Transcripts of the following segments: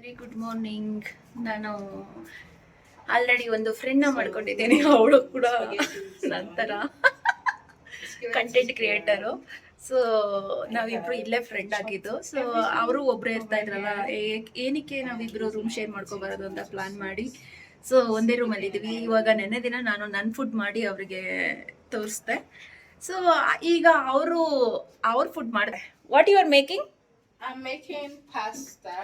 Very good morning. ನಾನು already ಒಂದು ಫ್ರೆಂಡ್ನ ಮಾಡ್ಕೊಂಡಿದ್ದೀನಿ. ಅವಳು ಕೂಡ ನಂತರ ಕಂಟೆಂಟ್ ಕ್ರಿಯೇಟರು. ಸೊ ನಾವಿಬ್ರು ಇಲ್ಲೇ ಫ್ರೆಂಡ್ ಆಗಿದ್ದು. ಸೊ ಅವರು ಒಬ್ಬರೇ ಇರ್ತಾ ಇದ್ರಲ್ಲ, ಏನಕ್ಕೆ ನಾವಿಬ್ರು ರೂಮ್ ಶೇರ್ ಮಾಡ್ಕೊಬಾರದು ಅಂತ ಪ್ಲಾನ್ ಮಾಡಿ ಸೊ ಒಂದೇ ರೂಮಲ್ಲಿ ಇದ್ದೀವಿ. ಇವಾಗ ನೆನ್ನೆ ದಿನ ನಾನು ನನ್ನ ಫುಡ್ ಮಾಡಿ ಅವರಿಗೆ ತೋರಿಸ್ದೆ. ಸೊ ಈಗ ಅವ್ರ ಫುಡ್ ಮಾಡಿದೆ. What you are making? I'm making pasta.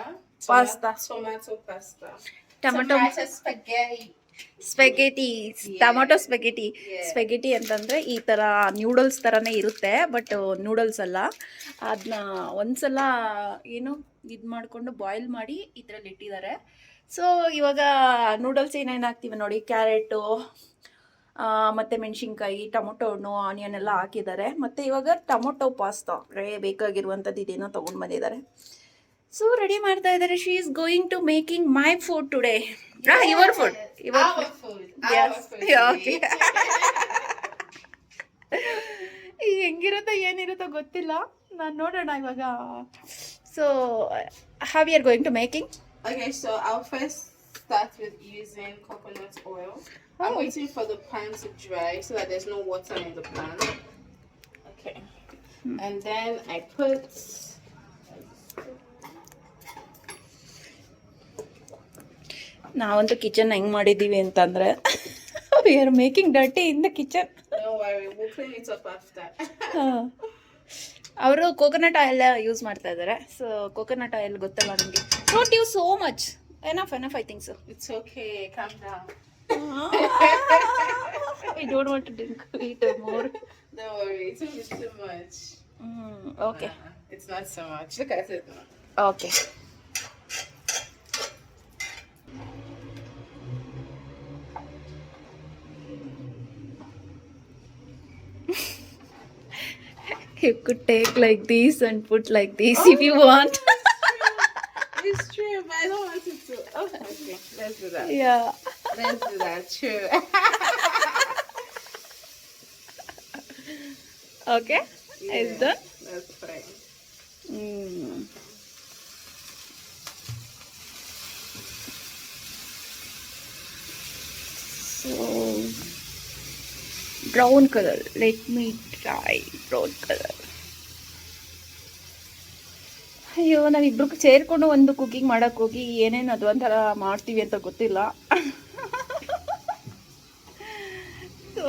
Tomato pasta. Tomato spaghetti, tomato spaghetti. Spaghetti ಅಂತಂದರೆ ಈ ಥರ ನ್ಯೂಡಲ್ಸ್ ಥರನೇ ಇರುತ್ತೆ, ಬಟ್ ನೂಡಲ್ಸ್ ಅಲ್ಲ. ಅದನ್ನ ಒಂದ್ಸಲ ಏನು ಇದು ಮಾಡಿಕೊಂಡು ಬಾಯ್ಲ್ ಮಾಡಿ ಇದರಲ್ಲಿ ಇಟ್ಟಿದ್ದಾರೆ. ಸೊ ಇವಾಗ ನೂಡಲ್ಸ್ ಏನೇನು ಹಾಕ್ತೀವಿ ನೋಡಿ, ಕ್ಯಾರೆಟು ಮತ್ತು ಮೆಣಸಿನ್ಕಾಯಿ, ಟೊಮೊಟೊ ಹಣ್ಣು, ಆನಿಯನ್ ಎಲ್ಲ ಹಾಕಿದ್ದಾರೆ. ಮತ್ತು ಇವಾಗ ಟೊಮೊಟೊ ಪಾಸ್ತಾ ಬೇಕಾಗಿರುವಂಥದ್ದು ಇದೇನೋ ತೊಗೊಂಡು ಬಂದಿದ್ದಾರೆ. ಸೊ ರೆಡಿ ಮಾಡ್ತಾ ಇದ್ದಾರೆ. She is going to making my food today. Your food. ಈಗ ಹೆಂಗಿರುತ್ತೋ ಏನಿರುತ್ತೋ ಗೊತ್ತಿಲ್ಲ, ನಾನು ನೋಡೋಣ ಇವಾಗ. So how we are going to making? Okay, so I'll first start with using coconut oil. I'm waiting for the pan to dry so that there's no water in the pan. Okay. And then I put ನಾವಂತೂ kitchen ಹೆಂಗೆ ಮಾಡಿದ್ದೀವಿ ಅಂತಂದರೆ we are making dirty in the kitchen. Don't worry, we'll clean it up after. ಅವರು coconut oil use ಮಾಡ್ತಾ ಇದ್ದಾರೆ. So coconut oil ಗೊತ್ತಲ್ಲ ನನಗೆ. Don't use so much. Enough I think so. It's okay, calm down. I don't want to drink it more. Don't worry, it won't be too much. Okay. It's not so much. Look at it now. Okay. You could take like this and put like this if you want. It's true, but I don't want it to. Oh, okay, let's do that. Yeah. Let's do that. True. Okay. Yeah, It's done. That's fine. So brown color. Let me try brown color. ಅಯ್ಯೋ, ನಾವಿಬ್ರು ಸೇರ್ಕೊಂಡು ಒಂದು cooking ಮಾಡೋಕ್ಕೆ ಹೋಗಿ ಏನೇನು ಅದು ಒಂಥರ ಮಾಡ್ತೀವಿ ಅಂತ ಗೊತ್ತಿಲ್ಲ. ಸೊ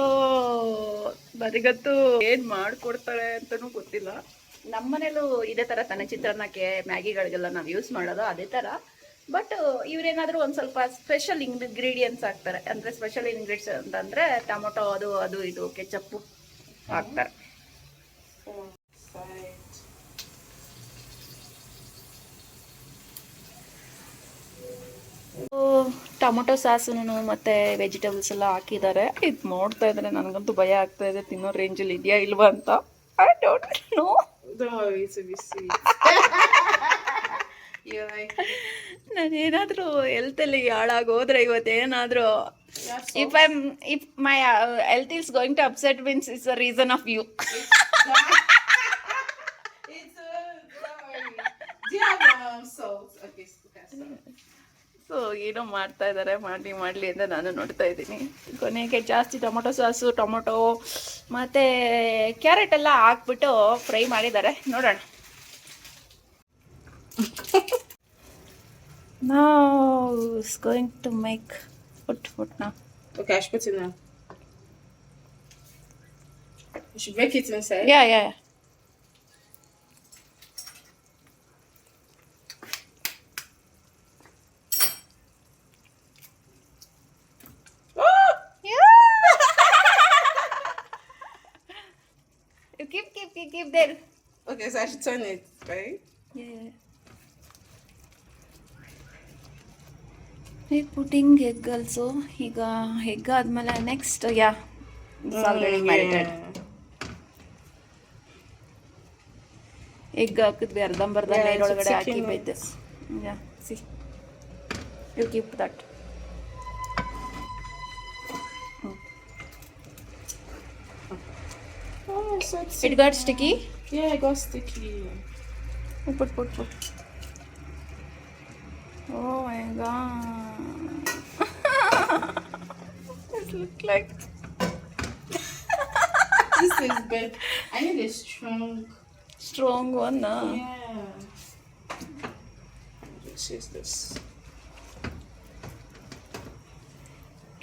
ನನಗಂತೂ ಏನು ಮಾಡಿಕೊಡ್ತಾರೆ ಅಂತಲೂ ಗೊತ್ತಿಲ್ಲ. ನಮ್ಮನೇಲೂ ಇದೇ ಥರ ತಾನೇ ಚಿತ್ರಾನ್ನಕ್ಕೆ ಮ್ಯಾಗಿಗಳಿಗೆಲ್ಲ ನಾವು ಯೂಸ್ ಮಾಡೋದು ಅದೇ ಥರ. ಬಟ್ ಇವರೇನಾದರೂ ಒಂದು ಸ್ವಲ್ಪ ಸ್ಪೆಷಲ್ ಇಂಗ್ರೀಡಿಯೆಂಟ್ಸ್ ಹಾಕ್ತಾರೆ. ಅಂದರೆ ಸ್ಪೆಷಲ್ ಇಂಗ್ರೀಡಿಯೆಂಟ್ಸ್ ಅಂತಂದರೆ ಟೊಮೊಟೊ ಅದು ಇದು ಕೆಚಪ್ಪು ಹಾಕ್ತಾರೆ. ಟೊಮೊಟೊ ಸಾಸನ್ನು ಮತ್ತು ವೆಜಿಟೇಬಲ್ಸ್ ಎಲ್ಲ ಹಾಕಿದ್ದಾರೆ. ಇದು ನೋಡ್ತಾ ಇದ್ರೆ ನನಗಂತೂ ಭಯ ಆಗ್ತಾ ಇದೆ, ತಿನ್ನೋ ರೇಂಜಲ್ಲಿ ಇದೆಯಾ ಇಲ್ವಾ ಅಂತ. I don't know. ನಾನೇನಾದರೂ ಹೆಲ್ತಲ್ಲಿ ಹಾಳಾಗೋದ್ರೆ ಇವತ್ತೇನಾದರೂ if my health is going to upset means it's a reason of you. So ಏನೋ ಮಾಡ್ತಾ ಇದ್ದಾರೆ, ಮಾಡಲಿ ಅಂತ ನಾನು ನೋಡ್ತಾ ಇದ್ದೀನಿ. ಕೊನೆಗೆ ಜಾಸ್ತಿ ಟೊಮೊಟೊ ಸಾಸು, ಟೊಮೊಟೊ ಮತ್ತು ಕ್ಯಾರೆಟ್ ಎಲ್ಲ ಹಾಕ್ಬಿಟ್ಟು ಫ್ರೈ ಮಾಡಿದ್ದಾರೆ. ನೋಡೋಣ. Now it's going to make put now. Okay, I should put it now. You should break it inside. Yeah. You keep there. Okay, so I should turn it, right? Yeah. Putting egg also. ಈಗ egg ಆದ್ಮೇಲೆ next already marinated. Egg ಹಾಕಿದ್ವಿ ಅರ್ಧಂಬರ್ಧ ನೀರೊಳಗಡೆ ಹಾಕಿ ಬೈತೆ. See you keep that. It got sticky? Yeah, it got sticky. Put. Oh my god. This looks like This is big. I need a strong one. Yeah. Let's use this.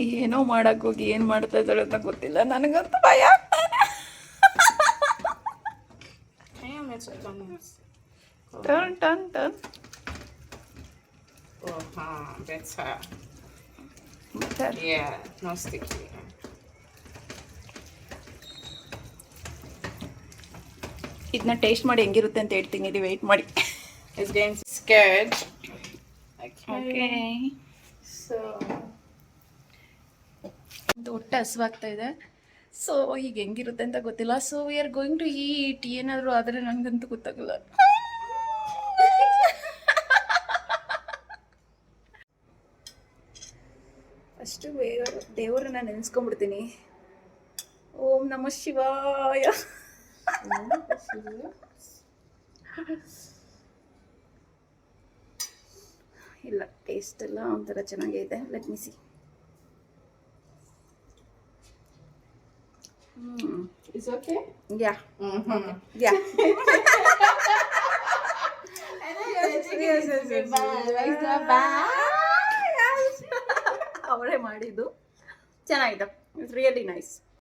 ಏನೋ ಮಾಡಕ್ ಹೋಗಿ ಏನ್ ಮಾಡ್ತಾ ಇದ್ದಾಳೆ ಅಂತ ಗೊತ್ತಿಲ್ಲ, ನನಗಂತೂ ಭಯ ಆಗ್ತಾನೆ. Can you mix it on this? Turn Oh, better. Butter. Yeah, no sticky. ಇದನ್ನ ಟೇಸ್ಟ್ ಮಾಡಿ ಹೆಂಗಿರುತ್ತೆ ಅಂತ ಹೇಳ್ತೀನಿ, ಇದು ವೆಯ್ಟ್ ಮಾಡಿ. It's getting scared. Okay, So, ಹೊಟ್ಟೆ ಹಸುವಾಗ್ತಾ ಇದೆ. ಸೊ ಈಗ ಹೆಂಗಿರುತ್ತೆ ಅಂತ ಗೊತ್ತಿಲ್ಲ. So we are going to eat. ಏನಾದರೂ ಆದರೆ ನನಗಂತೂ ಗೊತ್ತಾಗಲ್ಲ. ಅಷ್ಟು ಬೇಗ ದೇವರನ್ನ ನೆನೆಸ್ಕೊಂಡ್ಬಿಡ್ತೀನಿ. ಓಂ ನಮಃ ಶಿವಾಯ. ಇಲ್ಲ, ಟೇಸ್ಟ್ ಎಲ್ಲ ಒಂಥರ ಚೆನ್ನಾಗೇ ಇದೆ. Let me C. it's okay? Yeah Mm-hmm. ಯಾ ಅವರೇ ಮಾಡಿದ್ದು ಚೆನ್ನಾಗಿದೆ. It's really nice.